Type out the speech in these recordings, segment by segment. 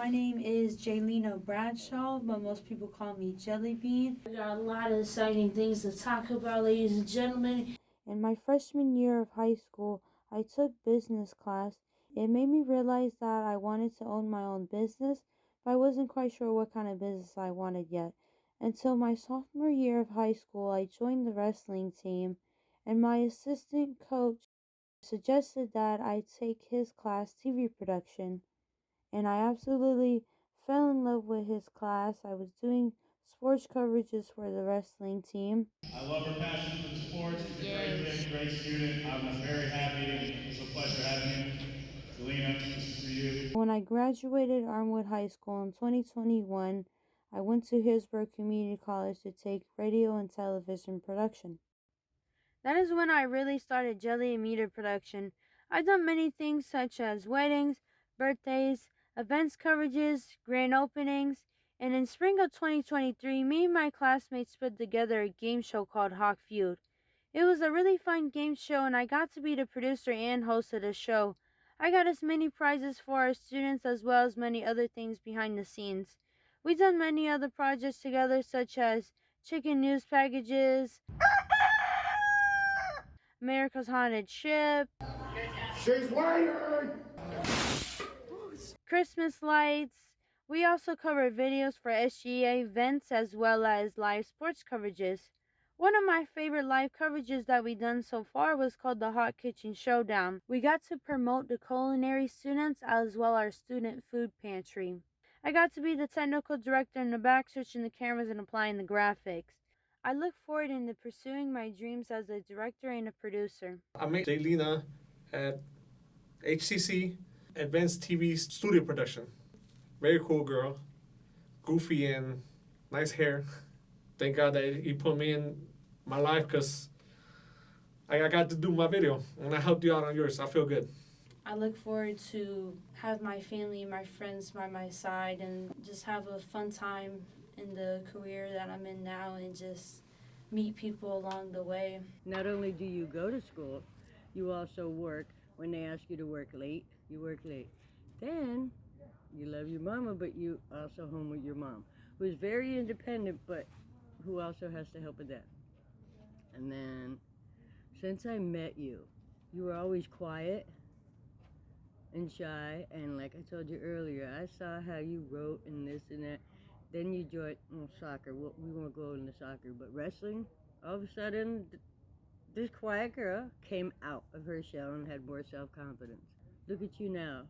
My name is Jalina Bradshaw, but most people call me Jelly Bean. We got a lot of exciting things to talk about, ladies and gentlemen. In my freshman year of high school, I took business class. It made me realize that I wanted to own my own business, but I wasn't quite sure what kind of business I wanted yet. Until my sophomore year of high school, I joined the wrestling team, and my assistant coach suggested that I take his class, TV production, and I absolutely fell in love with his class. I was doing sports coverages for the wrestling team. I love her passion for the sports. She's a great kid, great student. I was very happy, and it's a pleasure having you. Jalina, this is for you. When I graduated Armwood High School in 2021, I went to Hillsborough Community College to take radio and television production. That is when I really started Jelly and Meter production. I've done many things such as weddings, birthdays, events coverages, grand openings, and in spring of 2023, me and my classmates put together a game show called Hawk Feud. It was a really fun game show, and I got to be the producer and host of the show. I got us many prizes for our students as well as many other things behind the scenes. We've done many other projects together such as chicken news packages, America's Haunted Ship, She's wired! Christmas lights. We also cover videos for SGA events as well as live sports coverages. One of my favorite live coverages that we've done so far was called the Hot Kitchen Showdown. We got to promote the culinary students as well as our student food pantry. I got to be the technical director in the back, switching the cameras and applying the graphics. I look forward into pursuing my dreams as a director and a producer. I met Jalina at HCC, Advanced TV Studio Production. Very cool girl, goofy and nice hair. Thank God that he put me in my life because I got to do my video and I helped you out on yours. I feel good. I look forward to have my family and my friends by my side and just have a fun time in the career that I'm in now and just meet people along the way. Not only do you go to school, you also work. When they ask you to work late, you work late. Then you love your mama, but you also home with your mom, who is very independent, but who also has to help with that. And then, since I met you, you were always quiet and shy, and like I told you earlier, I saw how you wrote and this and that. Then you joined soccer. We won't go into soccer, but wrestling, all of a sudden, this quiet girl came out of her shell and had more self-confidence. Look at you now.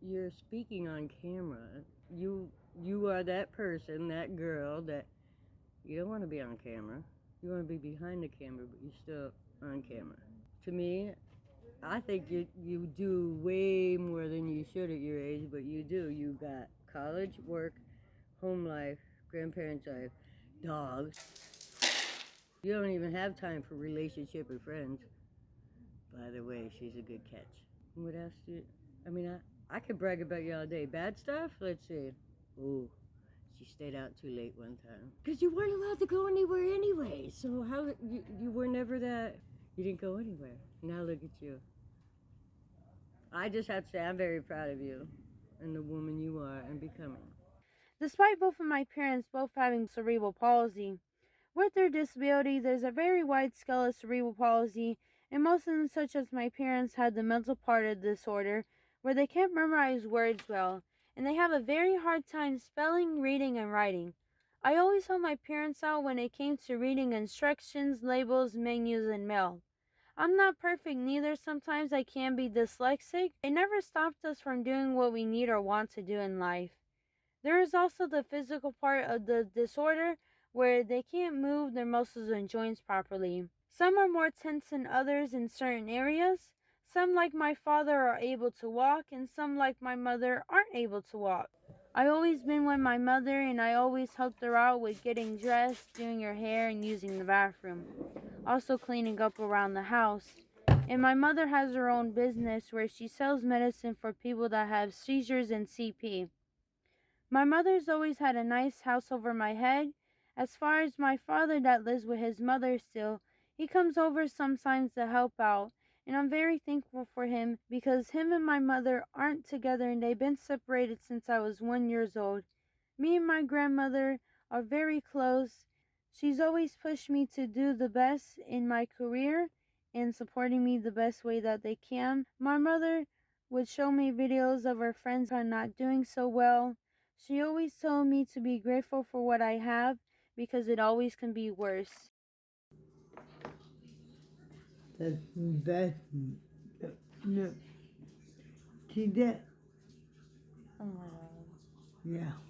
You're speaking on camera. You are that person, that girl that you don't want to be on camera. You want to be behind the camera, but you're still on camera. To me, I think you do way more than you should at your age, but you do. You got college, work, home life, grandparents' life, dogs. You don't even have time for relationship or friends. By the way, she's a good catch. What else do you... I could brag about you all day. Bad stuff? Let's see. Ooh, she stayed out too late one time. Because you weren't allowed to go anywhere anyway. So how... You were never that... You didn't go anywhere. Now look at you. I just have to say I'm very proud of you and the woman you are and becoming. Despite both of my parents both having cerebral palsy, with their disability, there's a very wide scale of cerebral palsy, and most of them, such as my parents, had the mental part of the disorder, where they can't memorize words well, and they have a very hard time spelling, reading, and writing. I always helped my parents out when it came to reading instructions, labels, menus, and mail. I'm not perfect neither. Sometimes I can be dyslexic. It never stopped us from doing what we need or want to do in life. There is also the physical part of the disorder, where they can't move their muscles and joints properly. Some are more tense than others in certain areas. Some, like my father, are able to walk, and some, like my mother, aren't able to walk. I always been with my mother, and I always helped her out with getting dressed, doing her hair, and using the bathroom. Also cleaning up around the house. And my mother has her own business where she sells medicine for people that have seizures and CP. My mother's always had a nice house over my head. As far as my father that lives with his mother still, he comes over sometimes to help out, And I'm very thankful for him because him and my mother aren't together and they've been separated since I was 1 year old. Me and my grandmother are very close. She's always pushed me to do the best in my career and supporting me the best way that they can. My mother would show me videos of her friends who are not doing so well. She always told me to be grateful for what I have because it always can be worse. That's no. See that? Oh my God. Yeah.